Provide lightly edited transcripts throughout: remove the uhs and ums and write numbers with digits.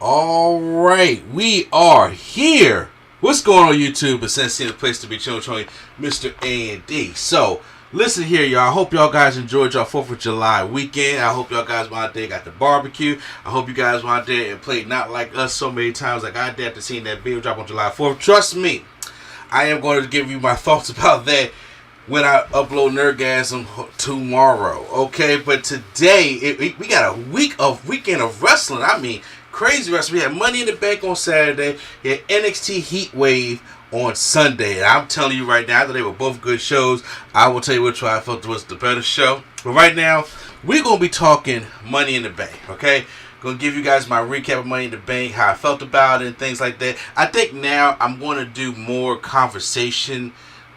All right, we are here. What's going on, YouTube? It's Cena, the place to be, showing Mr. A&D. So, listen here, y'all. I hope y'all guys enjoyed y'all 4th of July weekend. I hope y'all guys went out there, got the barbecue. I hope you guys went out there and played Not Like Us so many times like I did after seeing that video drop on July 4th. Trust me, I am going to give you my thoughts about that when I upload Nerdgasm tomorrow. Okay, but today, we got a weekend of wrestling. I mean, crazy wrestling. We had Money in the Bank on Saturday. We had NXT Heat Wave on Sunday. And I'm telling you right now, I thought they were both good shows. I will tell you which one I felt was the better show. But right now, we're going to be talking Money in the Bank, okay? Going to give you guys my recap of Money in the Bank, how I felt about it, and things like that. I think now I'm going to do more conversation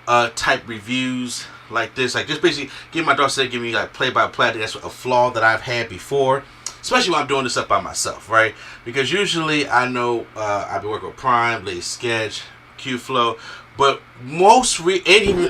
type reviews like this. Like, just basically give my daughter said, give me like play-by-play. That's a flaw that I've had before. Especially when I'm doing this up by myself, right? Because usually I know I've been working with Prime, Late Sketch, Q-Flow, but most recently,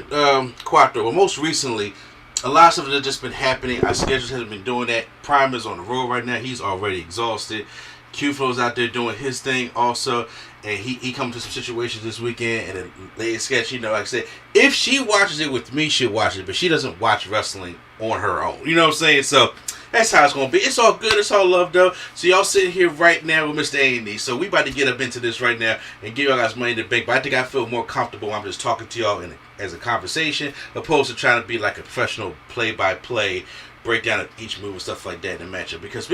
a lot of stuff has just been happening. Our schedules hasn't been doing that. Prime is on the road right now. He's already exhausted. Q-Flow's out there doing his thing also, and he comes to some situations this weekend, and then Late Sketch, you know, like I said, if she watches it with me, she'll watch it, but she doesn't watch wrestling on her own. You know what I'm saying? So that's how it's going to be. It's all good. It's all love, though. So y'all sitting here right now with Mr. A&D. So we about to get up into this right now and give y'all guys Money in the Bank. But I think I feel more comfortable when I'm just talking to y'all as a conversation, opposed to trying to be like a professional play-by-play breakdown of each move and stuff like that in the matchup. Because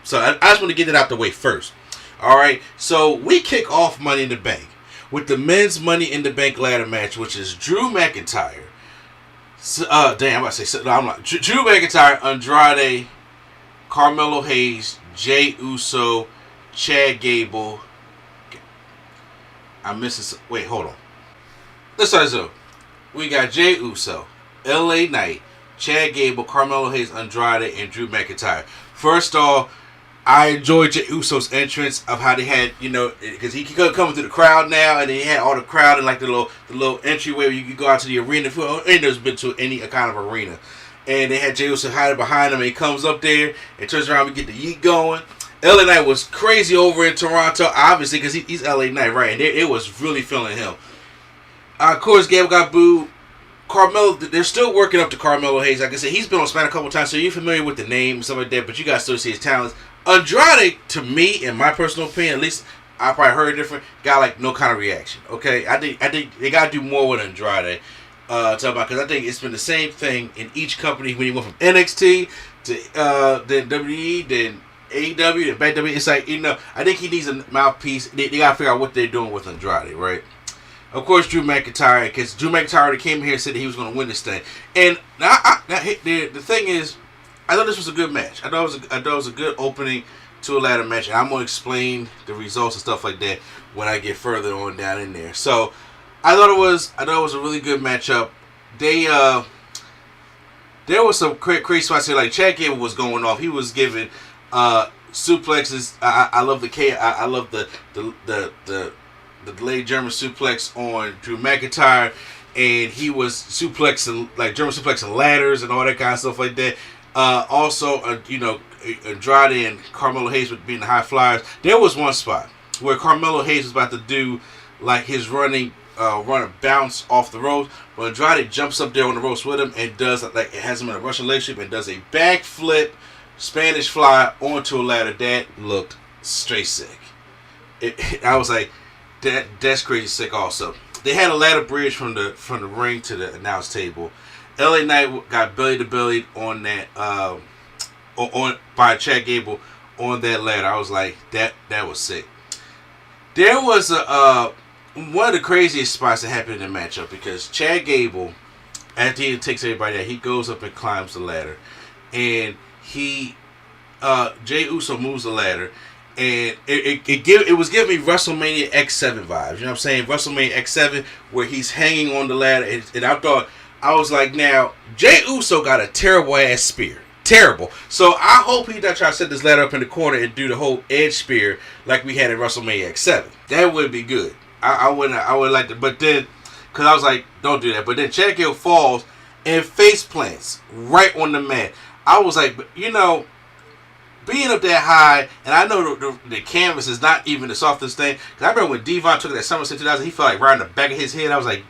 so I just want to get it out the way first. All right. So we kick off Money in the Bank with the men's Money in the Bank ladder match, which is Drew McIntyre. Drew McIntyre, Andrade, Carmelo Hayes, Jey Uso, Chad Gable. I'm missing. Wait, hold on. Let's start this over. We got Jey Uso, LA Knight, Chad Gable, Carmelo Hayes, Andrade, and Drew McIntyre. First off, I enjoyed Jey Uso's entrance of how they had, you know, because he could come through the crowd now, and he had all the crowd in like the little entryway where you could go out to the arena. Ain't never been to any kind of arena, and they had Jey Uso hiding behind him, and he comes up there and turns around and get the yeet going. LA Knight was crazy over in Toronto, obviously, because he's LA Knight, right? And it was really feeling him. Of course, Gable got booed. Carmelo, they're still working up to Carmelo Hayes. Like I said, he's been on SmackDown a couple times, so you're familiar with the name and stuff like that, but you guys still see his talents. Andrade, to me, in my personal opinion, at least I probably heard different, got like no kind of reaction. Okay, I think they gotta do more with Andrade. Because I think it's been the same thing in each company when he went from NXT to then WWE, then AEW, then back to WWE. It's like, you know, I think he needs a mouthpiece. They gotta figure out what they're doing with Andrade, right? Of course, Drew McIntyre, because Drew McIntyre already came here and said that he was going to win this thing. And the thing is, I thought this was a good match. I thought it was a good opening to a ladder match. And I'm going to explain the results and stuff like that when I get further on down in there. So I thought it was a really good matchup. There was some crazy spots here. Like Chad Gable was going off. He was giving suplexes. I love I love the delayed German suplex on Drew McIntyre, and he was suplexing, like German suplexing ladders and all that kind of stuff like that. Also, you know, Andrade and Carmelo Hayes would be in the high flyers. There was one spot where Carmelo Hayes was about to do like his run bounce off the ropes, but Andrade jumps up there on the ropes with him and does like it has him in a Russian relationship and does a backflip Spanish fly onto a ladder. That looked straight sick. I was like, that's crazy sick. Also, they had a ladder bridge from the ring to the announce table. LA Knight got belly to belly on that by Chad Gable on that ladder. I was like, that was sick. There was one of the craziest spots that happened in the matchup, because Chad Gable, after he takes everybody out, he goes up and climbs the ladder, and Jey Uso moves the ladder. And it was giving me WrestleMania X7 vibes. You know what I'm saying? WrestleMania X7, where he's hanging on the ladder. And I was like, now, Jey Uso got a terrible ass spear. Terrible. So I hope he doesn't try to set this ladder up in the corner and do the whole edge spear like we had in WrestleMania X7. That would be good. I would like to. But then, because I was like, don't do that. But then Chad Gable falls and face plants right on the mat. I was like, you know, being up that high, and I know the canvas is not even the softest thing. Cause I remember when Devon took it at SummerSlam 2000, he felt like right in the back of his head. I was like,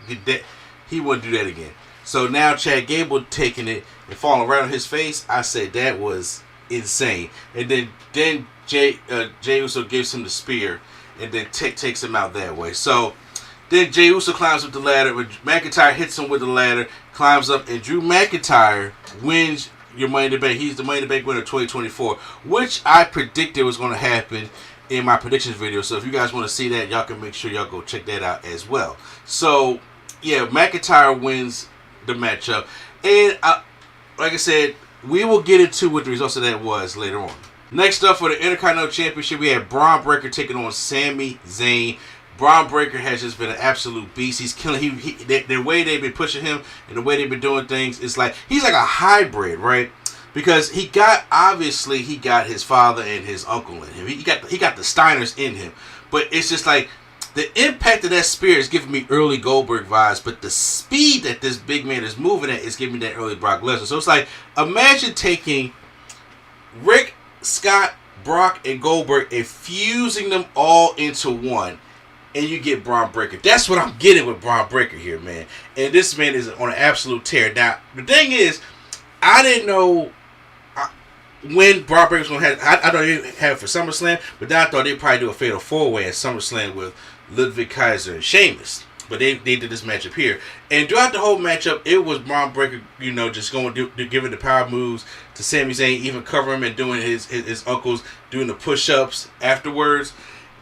he wouldn't do that again. So now Chad Gable taking it and falling right on his face, I said that was insane. And then Jay Uso gives him the spear, and then takes him out that way. So then Jay Uso climbs up the ladder. McIntyre hits him with the ladder, climbs up, and Drew McIntyre wins your Money in the Bank. He's the Money in the Bank winner of 2024, which I predicted was going to happen in my predictions video. So if you guys want to see that, y'all can make sure y'all go check that out as well. So yeah, McIntyre wins the matchup, and like I said, we will get into what the results of that was later on. Next up for the Intercontinental Championship, we had Braun Breaker taking on Sami Zayn. Braun Breaker has just been an absolute beast. He's killing. The way they've been pushing him and the way they've been doing things, it's like he's like a hybrid, right? Because he got his father and his uncle in him. He got the Steiners in him, but it's just like the impact of that spear is giving me early Goldberg vibes, but the speed that this big man is moving at is giving me that early Brock Lesnar. So it's like, imagine taking Rick, Scott, Brock, and Goldberg and fusing them all into one, and you get Braun Breaker. That's what I'm getting with Braun Breaker here, man. And this man is on an absolute tear. Now, the thing is, I didn't know when Braun Breaker was going to have. I thought he'd have it for SummerSlam, but then I thought they'd probably do a fatal 4-way at SummerSlam with Ludwig Kaiser and Sheamus. But they did this matchup here. And throughout the whole matchup, it was Braun Breaker, just going to giving the power moves to Sami Zayn, even covering him and doing his uncles doing the push-ups afterwards.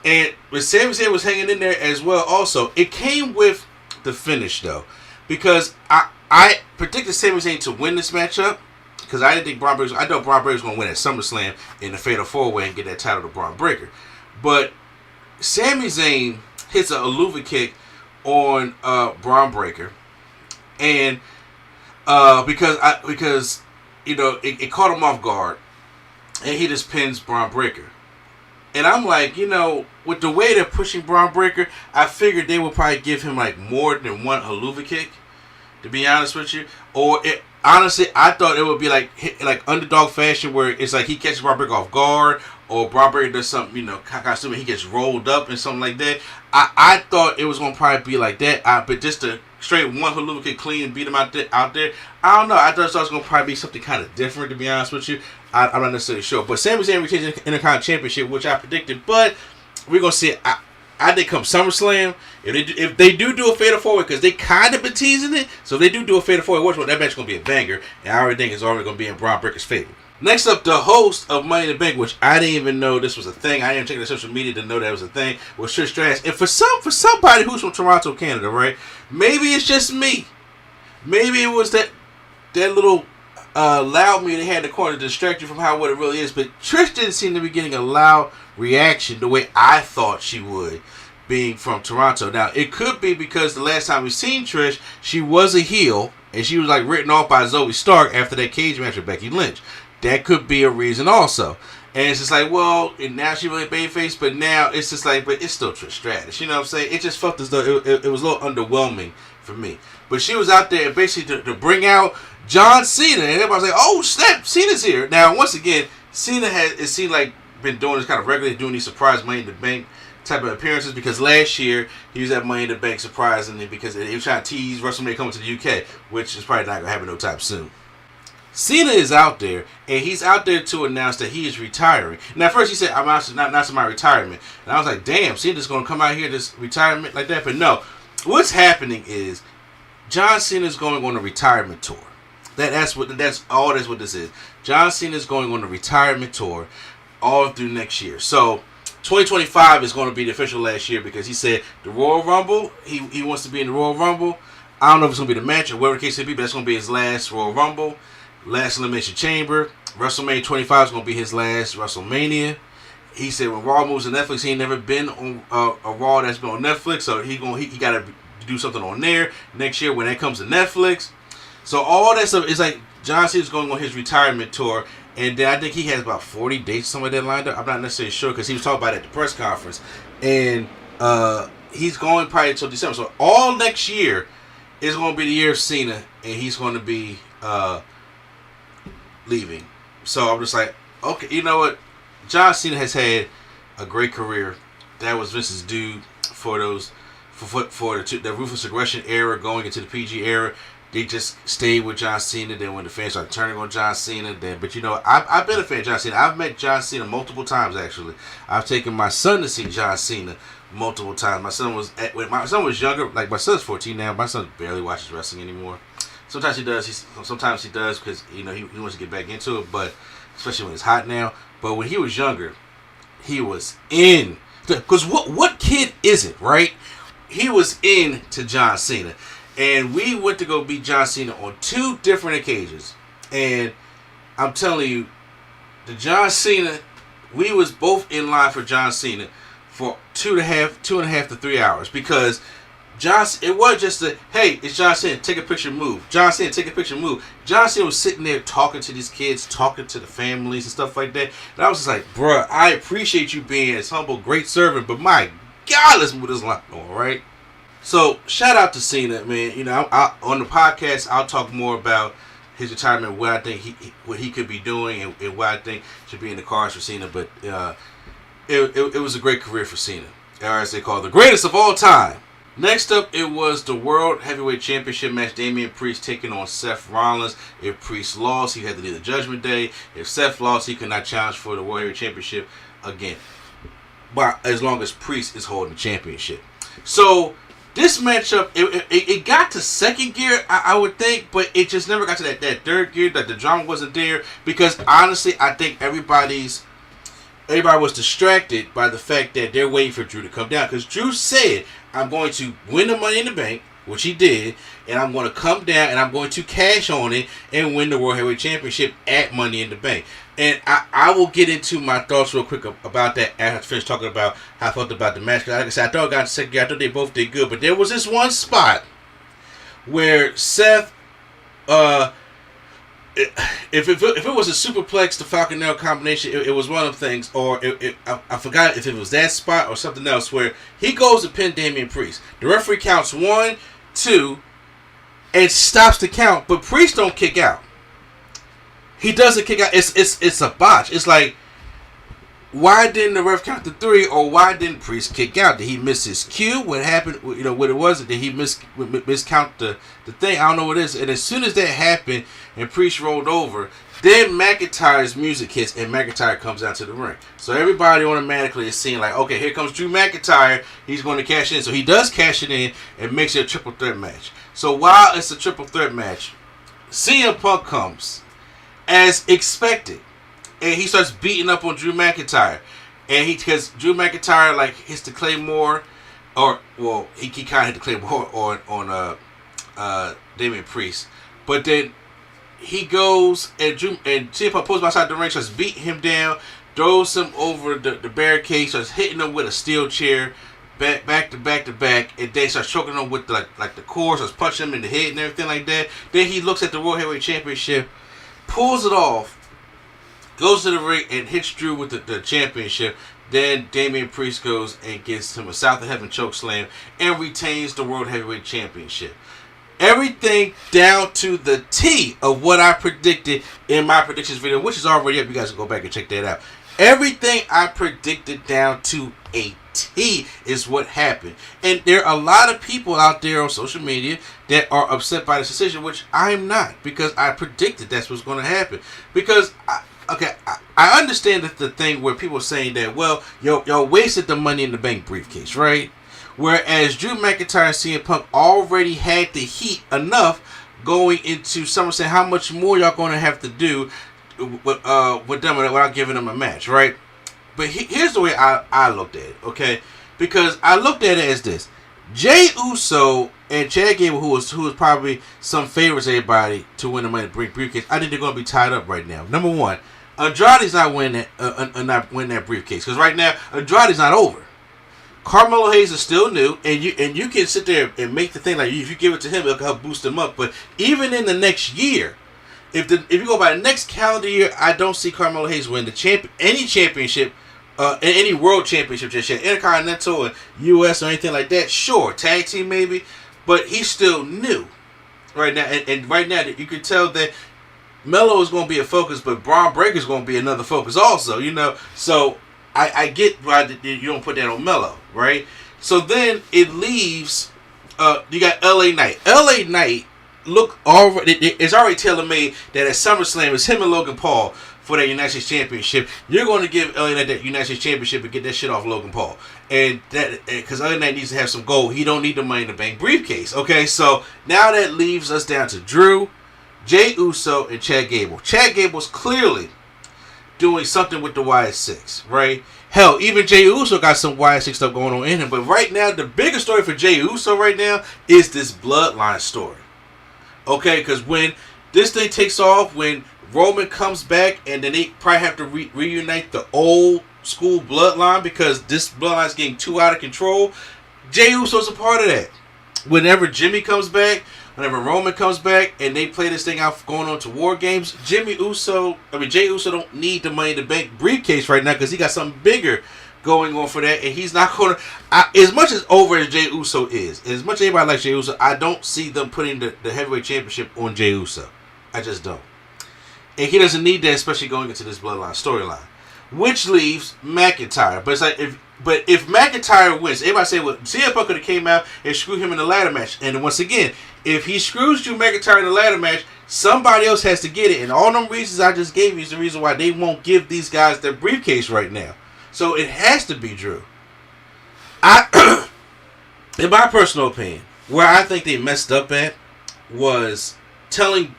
But Sami Zayn was hanging in there as well also. It came with the finish, though. Because I predicted Sami Zayn to win this matchup. Because I didn't think Braun Breaker... I thought Braun Breaker was going to win at SummerSlam in the Fatal 4-Way and get that title to Braun Breaker. But Sami Zayn hits a Aluva kick on Braun Breaker. And because it caught him off guard. And he just pins Braun Breaker. And I'm like, with the way they're pushing Braun Breaker, I figured they would probably give him like more than one Haluva kick, to be honest with you. Or honestly, I thought it would be like underdog fashion, where it's like he catches Braun Breaker off guard, or Braun Breaker does something, kind of assuming he gets rolled up and something like that. I thought it was going to probably be like that, but just to straight one Haluva kick clean and beat him out there. I don't know. I thought it was going to probably be something kind of different, to be honest with you. I'm not necessarily sure. But Sami Zayn retains the Intercontinental Championship, which I predicted. But we're going to see it. I think come SummerSlam, if they do a Fatal 4-Way, because they kind of been teasing it. So if they do a Fatal 4-Way, watch what, that match is going to be a banger. And I already think it's already going to be in Braun Breaker's favor. Next up, the host of Money in the Bank, which I didn't even know this was a thing. I didn't check the social media to know that was a thing, was Trish Stratus. And for somebody who's from Toronto, Canada, right? Maybe it's just me. Maybe it was that little loud me they had in the corner to distract you from what it really is. But Trish didn't seem to be getting a loud reaction the way I thought she would, being from Toronto. Now, it could be because the last time we seen Trish, she was a heel, and she was like written off by Zoe Stark after that cage match with Becky Lynch. That could be a reason also. And it's just like, well, and now she really babyface, but now it's just like, but it's still Trish Stratus. You know what I'm saying? It just felt as though it was a little underwhelming for me. But she was out there basically to bring out John Cena, and everybody's like, oh snap, Cena's here. Now, once again, Cena been doing this kind of regularly, doing these surprise Money in the Bank type of appearances, because last year he was at Money in the Bank surprisingly, because he was trying to tease WrestleMania coming to the UK, which is probably not going to happen no time soon. Cena is out there, and he's out there to announce that he is retiring. Now, at first he said, I'm announcing my retirement. And I was like, damn, Cena's going to come out here, this retirement like that? But no, what's happening is John Cena's going on a retirement tour. That's what this is. John Cena's going on a retirement tour all through next year. So 2025 is going to be the official last year, because he said the Royal Rumble, he wants to be in the Royal Rumble. I don't know if it's going to be the match or whatever the case may be, but that's going to be his last Royal Rumble, last Elimination Chamber. WrestleMania 25 is going to be his last WrestleMania. He said when Raw moves to Netflix, he ain't never been on a Raw that's been on Netflix, so he got to do something on there next year when that comes to Netflix. So all that stuff is like John Cena's going on his retirement tour, and then I think he has about 40 dates, something like that lined up. I'm not necessarily sure, because he was talking about it at the press conference, and he's going probably until December. So all next year is going to be the year of Cena, and he's going to be leaving. So I'm just like, Okay, you know what? John Cena has had a great career. That was Vince's due for those for the ruthless aggression era going into the PG era. They just stayed with John Cena. Then when the fans started turning on John Cena, but I've been a fan of John Cena. I've met John Cena multiple times actually. I've taken my son to see John Cena multiple times. When my son was younger. Like my son's 14 now. My son barely watches wrestling anymore. Sometimes he does. Sometimes he does because he wants to get back into it. But especially when it's hot now. But when he was younger, he was in. Because what kid isn't, right? He was in to John Cena. And we went to go beat John Cena on 2 different occasions. And I'm telling you, the John Cena, we was both in line for John Cena for 2.5 to 3 hours. Because it was just hey, it's John Cena, take a picture, move. John Cena, take a picture, move. John Cena was sitting there talking to these kids, talking to the families and stuff like that. And I was just like, bruh, I appreciate you being as humble, great servant, but my God, let's move this line on, right? So, shout out to Cena, man. On the podcast, I'll talk more about his retirement, what I think what he could be doing, and what I think should be in the cards for Cena. But it was a great career for Cena, or as they call it, the greatest of all time. Next up, it was the World Heavyweight Championship match. Damian Priest taking on Seth Rollins. If Priest lost, he had to do the Judgment Day. If Seth lost, he could not challenge for the World Heavyweight Championship again. But as long as Priest is holding the championship. So, this matchup, it got to second gear, I would think, but it just never got to that third gear. That the drama wasn't there. Because, honestly, I think everybody was distracted by the fact that they're waiting for Drew to come down. Because Drew said, I'm going to win the Money in the Bank, which he did, and I'm going to come down and I'm going to cash on it and win the World Heavyweight Championship at Money in the Bank. And I will get into my thoughts real quick about that after I finish talking about how I felt about the match. Like I said, I thought it got to second gear. I thought they both did good. But there was this one spot where Seth, if it was a superplex to Falcon Nail combination, it was one of the things, or I forgot if it was that spot or something else, where he goes to pin Damian Priest. The referee counts 1, 2, and stops the count, but Priest don't kick out. He doesn't kick out. It's a botch. It's like, why didn't the ref count to 3, or why didn't Priest kick out? Did he miss his cue? What happened? What it was? Did he miscount the thing? I don't know what it is. And as soon as that happened and Priest rolled over, then McIntyre's music hits and McIntyre comes out to the ring. So everybody automatically is seeing like, okay, here comes Drew McIntyre. He's going to cash in. So he does cash it in and makes it a triple threat match. So while it's a triple threat match, CM Punk comes as expected. And he starts beating up on Drew McIntyre. And because Drew McIntyre like hits the Claymore, he kind of hit the Claymore on Damian Priest. But then he goes and CM Punk pulls him outside the ring, starts beating him down, throws him over the barricade, starts hitting him with a steel chair, back to back, and then starts choking him with the cord, starts punching him in the head and everything like that. Then he looks at the World Heavyweight Championship, pulls it off, goes to the ring and hits Drew with the championship. Then Damian Priest goes and gets him a South of Heaven chokeslam and retains the World Heavyweight Championship. Everything down to the T of what I predicted in my predictions video, which is already up. You guys can go back and check that out. Everything I predicted down to a T is what happened. And there are a lot of people out there on social media that are upset by this decision, which I'm not, because I predicted that's what's going to happen. Because I understand that the thing where people are saying that, well, y'all wasted the Money in the Bank briefcase, right? Whereas Drew McIntyre and CM Punk already had the heat enough going into SummerSlam. How much more y'all going to have to do with them without giving them a match, right? But here's the way I looked at it, okay? Because I looked at it as this. Jey Uso and Chad Gable, who was probably some favorites everybody to win the Money in the Bank briefcase, I think they're going to be tied up right now. Number one, Andrade's not winning that briefcase, because right now Andrade's not over. Carmelo Hayes is still new, and you can sit there and make the thing like, if you give it to him, it'll help boost him up. But even in the next year, if you go by the next calendar year, I don't see Carmelo Hayes win any championship, any world championship just yet, Intercontinental and US or anything like that. Sure, tag team maybe, but he's still new right now, and right now you can tell that Melo is going to be a focus, but Braun Breaker is going to be another focus also, you know. So I get why you don't put that on Melo, right? So then it leaves, you got LA Knight. LA Knight, it's already tailor-made that at SummerSlam, it's him and Logan Paul for that United States Championship. You're going to give LA Knight that United States Championship and get that shit off Logan Paul. And that, because LA Knight needs to have some gold. He don't need the Money in the Bank briefcase, okay? So now that leaves us down to Drew, Jey Uso, and Chad Gable. Chad Gable's clearly doing something with the YS6, right? Hell, even Jey Uso got some YS6 stuff going on in him. But right now, the biggest story for Jey Uso right now is this bloodline story. Okay, because when this thing takes off, when Roman comes back, and then they probably have to reunite the old school bloodline because this bloodline is getting too out of control. Jey Uso's a part of that. Whenever Jimmy comes back, whenever Roman comes back, and they play this thing out going on to War Games, Jey Uso don't need the Money in the Bank briefcase right now because he got something bigger going on for that, and he's not going to. As much as over as Jey Uso is, as much as anybody likes Jey Uso, I don't see them putting the heavyweight championship on Jey Uso. I just don't. And he doesn't need that, especially going into this bloodline storyline. Which leaves McIntyre. But it's like, if McIntyre wins, everybody say, well, CM Punk could have came out and screwed him in the ladder match. And once again, if he screws Drew McIntyre in the ladder match, somebody else has to get it. And all them reasons I just gave you is the reason why they won't give these guys their briefcase right now. So it has to be Drew. In my personal opinion, where I think they messed up at was telling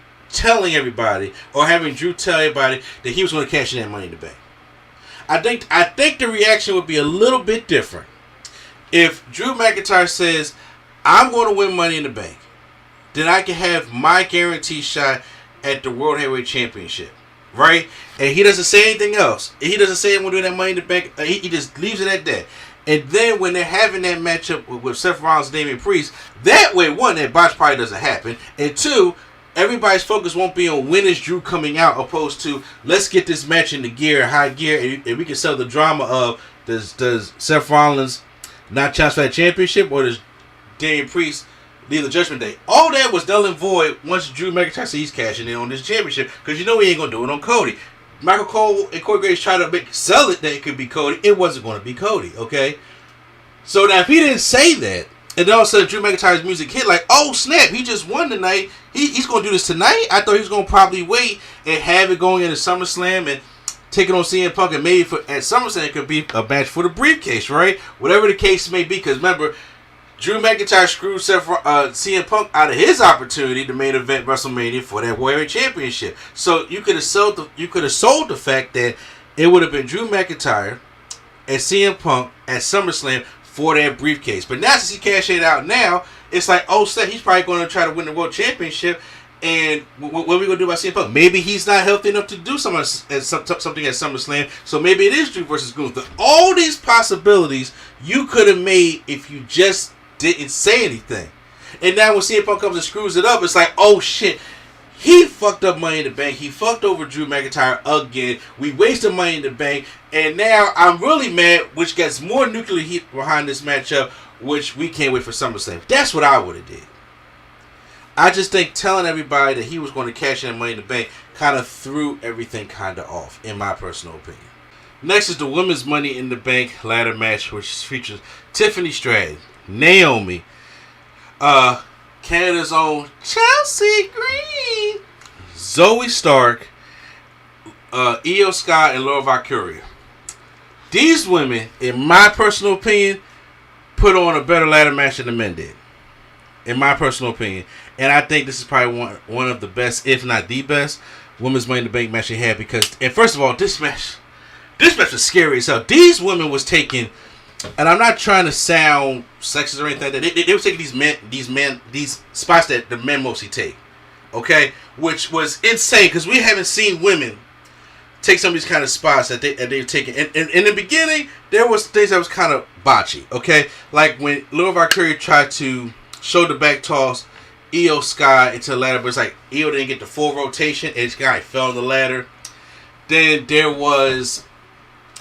everybody, or having Drew tell everybody that he was going to cash in that Money in the Bank. I think the reaction would be a little bit different if Drew McIntyre says, I'm going to win Money in the Bank. Then I can have my guaranteed shot at the World Heavyweight Championship. Right? And he doesn't say anything else. He doesn't say I'm going to do that Money in the Bank. He just leaves it at that. And then when they're having that matchup with Seth Rollins and Damian Priest, that way, one, that botch probably doesn't happen. And two, everybody's focus won't be on when is Drew coming out, opposed to let's get this match into gear, high gear, and we can sell the drama of does Seth Rollins not challenge for that championship, or does Damian Priest leave the Judgment Day? All that was null and void once Drew McIntyre said he's cashing in on this championship, because you know he ain't gonna do it on Cody. Michael Cole and Corey Graves tried to sell it that it could be Cody. It wasn't going to be Cody, okay? So now if he didn't say that, and then all of a sudden Drew McIntyre's music hit, like, oh snap, he just won tonight. He's going to do this tonight? I thought he was going to probably wait and have it going into SummerSlam and take it on CM Punk, and maybe at SummerSlam it could be a match for the briefcase, right? Whatever the case may be, because remember, Drew McIntyre screwed CM Punk out of his opportunity to main event WrestleMania for that World Heavyweight Championship. So you could have sold the fact that it would have been Drew McIntyre and CM Punk at SummerSlam for that briefcase. But now since he cashed it out now, it's like, oh, snap, he's probably going to try to win the World Championship. And what are we going to do about CM Punk? Maybe he's not healthy enough to do something at SummerSlam. So maybe it is Drew versus Gunther. All these possibilities you could have made if you just didn't say anything. And now when CM Punk comes and screws it up, it's like, oh shit, he fucked up Money in the Bank. He fucked over Drew McIntyre again. We wasted Money in the Bank. And now I'm really mad, which gets more nuclear heat behind this matchup, which we can't wait for SummerSlam. That's what I would have did. I just think telling everybody that he was going to cash in Money in the Bank kind of threw everything kind of off, in my personal opinion. Next is the Women's Money in the Bank ladder match, which features Tiffany Stratton, Naomi, Canada's own Chelsea Green, Zoe Stark, Io Sky, and Laura Valkyria. These women, in my personal opinion, put on a better ladder match than the men did. In my personal opinion. And I think this is probably one of the best, if not the best, Women's Money in the Bank match they had. Because, and first of all, this match was scary as hell. These women was taking, and I'm not trying to sound sexist or anything like that. They were taking these spots that the men mostly take. Okay? Which was insane, because we haven't seen women take some of these kind of spots that they've taken. And in the beginning, there was things that was kind of botchy. Okay? Like when Laura Valkyria tried to show the back toss Io Sky into the ladder, but it's like Io didn't get the full rotation, and Sky fell on the ladder. Then there was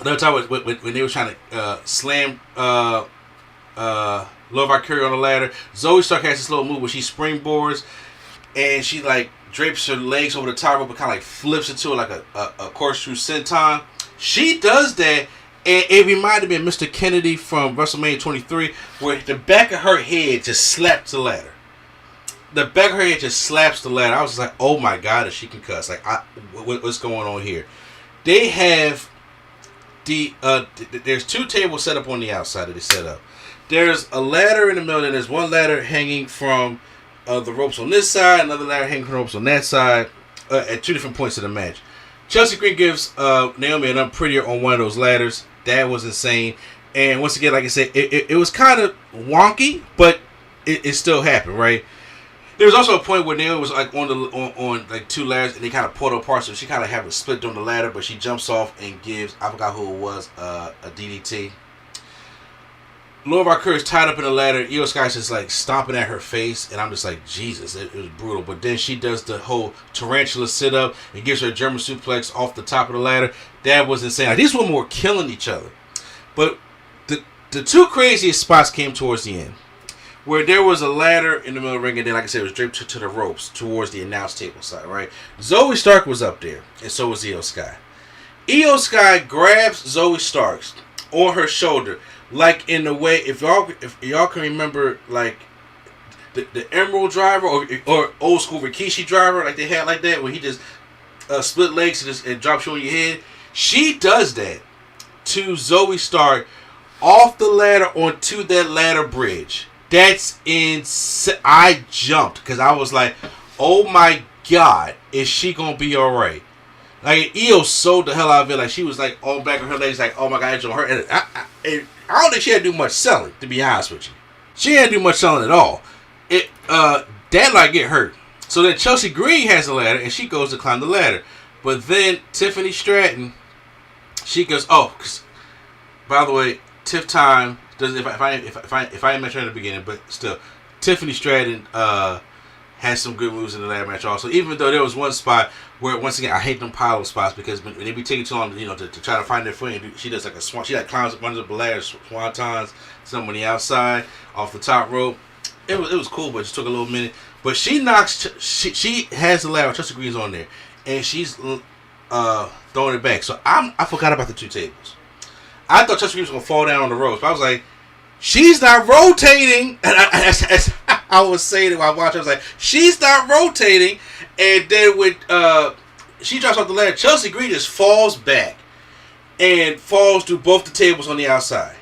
another time when they were trying to slam Laura Valkyria on the ladder. Zoe Stark has this little move where she springboards, and she like drapes her legs over the top rope and kind of like flips into it like a corkscrew senton. She does that, and it reminded me of Mr. Kennedy from WrestleMania 23, where the back of her head just slapped the ladder. The back of her head just slaps the ladder. I was just like, oh my God, if she can cuss. Like, what's going on here? They have there's 2 tables set up on the outside that they set up. There's a ladder in the middle, and there's one ladder hanging from the ropes on this side, another ladder hanging from the ropes on that side, at 2 different points of the match. Chelsea Green gives Naomi an unprettier on one of those ladders. That was insane. And once again, like I said, it was kind of wonky, but it still happened, right? There was also a point where Naomi was like on like 2 ladders, and they kind of pulled apart, so she kind of have a split on the ladder, but she jumps off and gives, I forgot who it was, a DDT. Lord of our Courage tied up in the ladder. Io Sky's just like stomping at her face, and I'm just like, Jesus, it was brutal. But then she does the whole tarantula sit up and gives her a German suplex off the top of the ladder. That was insane. Like, these women were killing each other. But the 2 craziest spots came towards the end, where there was a ladder in the middle of the ring, and then, like I said, it was draped to the ropes towards the announce table side, right? Zoe Stark was up there, and so was Io Sky. Io Sky grabs Zoe Starks on her shoulder, like in the way, if y'all can remember, like the Emerald Driver or old school Rikishi Driver, like they had like that, where he just split legs and drops you on your head. She does that to Zoe Stark off the ladder onto that ladder bridge. That's insane. I jumped because I was like, oh my God, is she going to be all right? Like, Io sold the hell out of it. Like, she was like on back of her legs, like, oh my God, it's on her. And I don't think she had to do much selling, to be honest with you. She didn't do much selling at all. That like get hurt. So then Chelsea Green has the ladder, and she goes to climb the ladder. But then Tiffany Stratton, she goes, oh, by the way, Tiff Time. If I didn't mention her in the beginning, but still, Tiffany Stratton has some good moves in the ladder match also. Even though there was one spot where, once again, I hate them pile spot spots, because when they be taking too long, to try to find their footing, she does like a swan. She like climbs up under the ladder, swantons, some on the outside, off the top rope. It was cool, but it just took a little minute. But she knocks. She has the ladder. Chelsea Green's on there, and she's throwing it back. So I forgot about the 2 tables. I thought Chelsea Green was going to fall down on the ropes. But I was like, she's not rotating. And I was saying it while I watched. I was like, she's not rotating. And then when she drops off the ladder, Chelsea Green just falls back and falls through both the tables on the outside.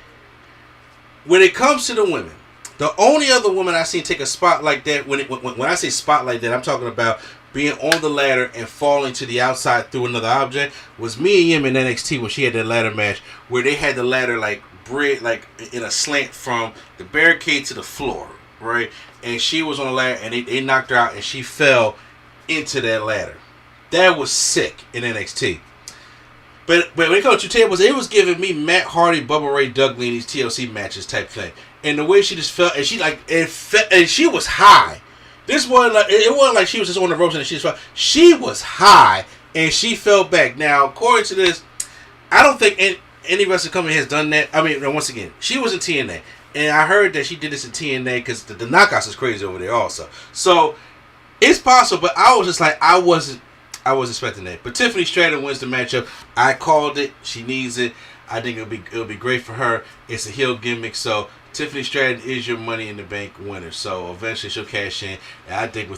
When it comes to the women, the only other woman I've seen take a spot like that, when I say spot like that, I'm talking about being on the ladder and falling to the outside through another object, was Mia Yim in NXT when she had that ladder match where they had the ladder like in a slant from the barricade to the floor, right? And she was on the ladder, and they knocked her out, and she fell into that ladder. That was sick in NXT. But when it comes to tables, it was giving me Matt Hardy, Bubba Ray Dudley in these TLC matches type thing. And the way she just fell, and she was high. This wasn't like, it wasn't like she was just on the ropes and she just fell. She was high, and she fell back. Now, according to this, I don't think any wrestling company has done that. I mean, once again, she was in TNA, and I heard that she did this in TNA because the knockouts is crazy over there also. So it's possible, but I was just like, I wasn't expecting that. But Tiffany Stratton wins the matchup. I called it. She needs it. I think it'll be great for her. It's a heel gimmick, so Tiffany Stratton is your Money in the Bank winner. So eventually she'll cash in. And I think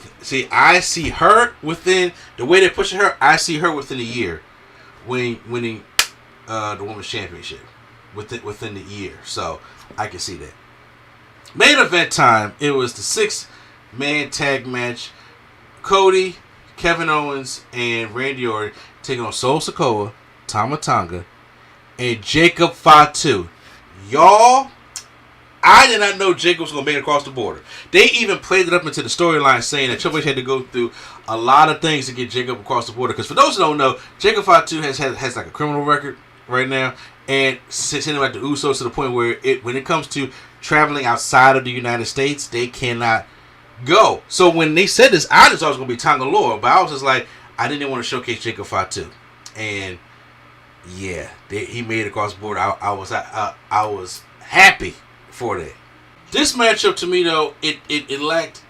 I see her within the way they're pushing her. I see her within a year winning the Women's Championship within the year. So I can see that. Main event time. It was the 6-man tag match. Cody, Kevin Owens, and Randy Orton taking on Solo Sikoa, Tama Tonga, and Jacob Fatu. Y'all, I did not know Jacob was going to make it across the border. They even played it up into the storyline saying that Triple H had to go through a lot of things to get Jacob across the border. Because for those who don't know, Jacob Fatu has like a criminal record right now. And sending him at the Usos to the point where when it comes to traveling outside of the United States, they cannot go. So when they said this, I just thought it was going to be Tonga Loa. But I was just like, I didn't want to showcase Jacob Fatu. And yeah, he made it across the border. I was happy for that. This matchup to me though, it lacked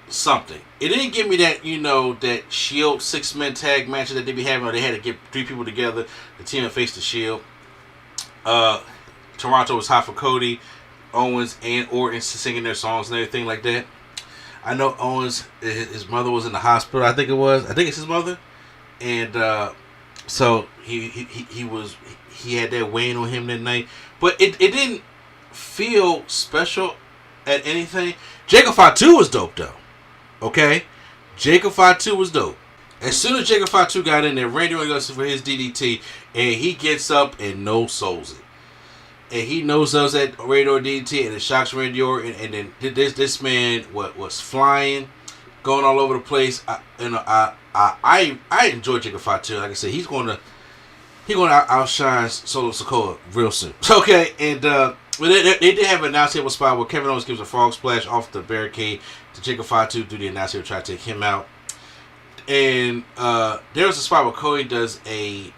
something. It didn't give me that, that Shield 6-man tag matches that they be having, where they had to get 3 people together, the team that faced the Shield. Toronto was hot for Cody, Owens, and Orton singing their songs and everything like that. I know Owens, his mother was in the hospital. I think it's his mother, and so he had that weighing on him that night. But it didn't feel special at anything. Jacob Fatu was dope though. Okay, Jacob Fatu was dope. As soon as Jacob Fatu got in there, Randy Orton goes for his DDT, and he gets up and no souls it. And he knows those at Randy Orton DDT, and it shocks Randy Orton. And then this man was flying, going all over the place. I enjoy Jacob Fatu. Like I said, he's gonna outshine Solo Sikoa real soon. Okay, and they did have an announce table spot where Kevin Owens gives a frog splash off the barricade to Jacob Fatu through the announce table, try to take him out. And there was a spot where Cody does a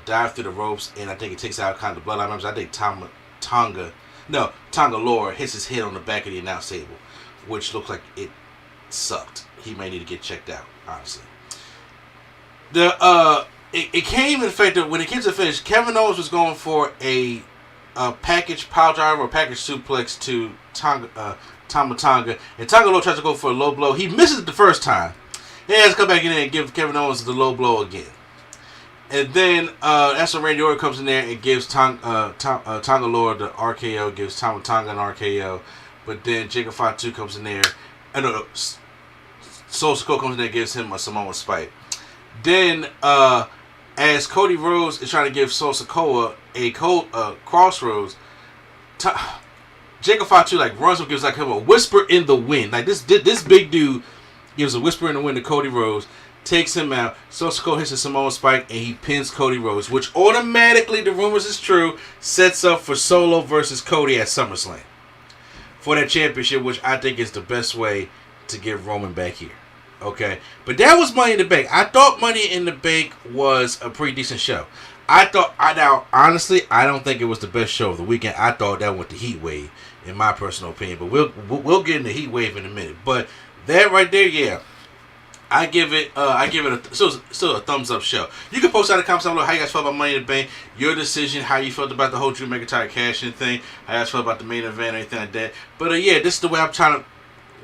dive through the ropes, and I think it takes out kind of the bloodline members. I think Tonga Loa hits his head on the back of the announce table, which looks like it sucked. He may need to get checked out, honestly. It came in effect that when it came to the finish, Kevin Owens was going for a package pile driver or package suplex to Tama Tonga, and Tonga Loa tries to go for a low blow. He misses it the first time. He has to come back in there and give Kevin Owens the low blow again. And then that's when Randy Orton comes in there and gives Tonga Loa the RKO, gives Tonga an RKO. But then Jacob Fatu comes in there. Solo Sikoa comes in there and gives him a Samoan Spike. Then, as Cody Rhodes is trying to give Solo Sikoa a crossroads, Jacob Fatu runs up, gives him a whisper in the wind. This big dude gives a whisper in the wind to Cody Rhodes, takes him out. Solo Sikoa hits a Samoan Spike, and he pins Cody Rhodes, which automatically, the rumors is true, sets up for Solo versus Cody at SummerSlam for that championship, which I think is the best way to get Roman back here. Okay, but that was Money in the Bank. I thought Money in the Bank was a pretty decent show. Honestly, I don't think it was the best show of the weekend. I thought that went the Heat Wave, in my personal opinion. But we'll get into Heat Wave in a minute. But that right there, yeah, I give it still a thumbs up show. You can post out in the comments below how you guys felt about Money in the Bank, your decision, how you felt about the whole Drew McIntyre cash-in thing, how you guys felt about the main event, anything like that. But yeah, this is the way I'm trying to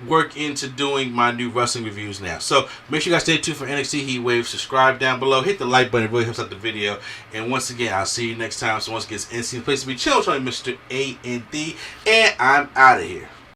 work into doing my new wrestling reviews now. So make sure you guys stay tuned for NXT Heat Wave. Subscribe down below. Hit the like button. It really helps out the video. And once again, I'll see you next time. So once again, it's NXT Place to be chill. Mr. A&D. And I'm out of here.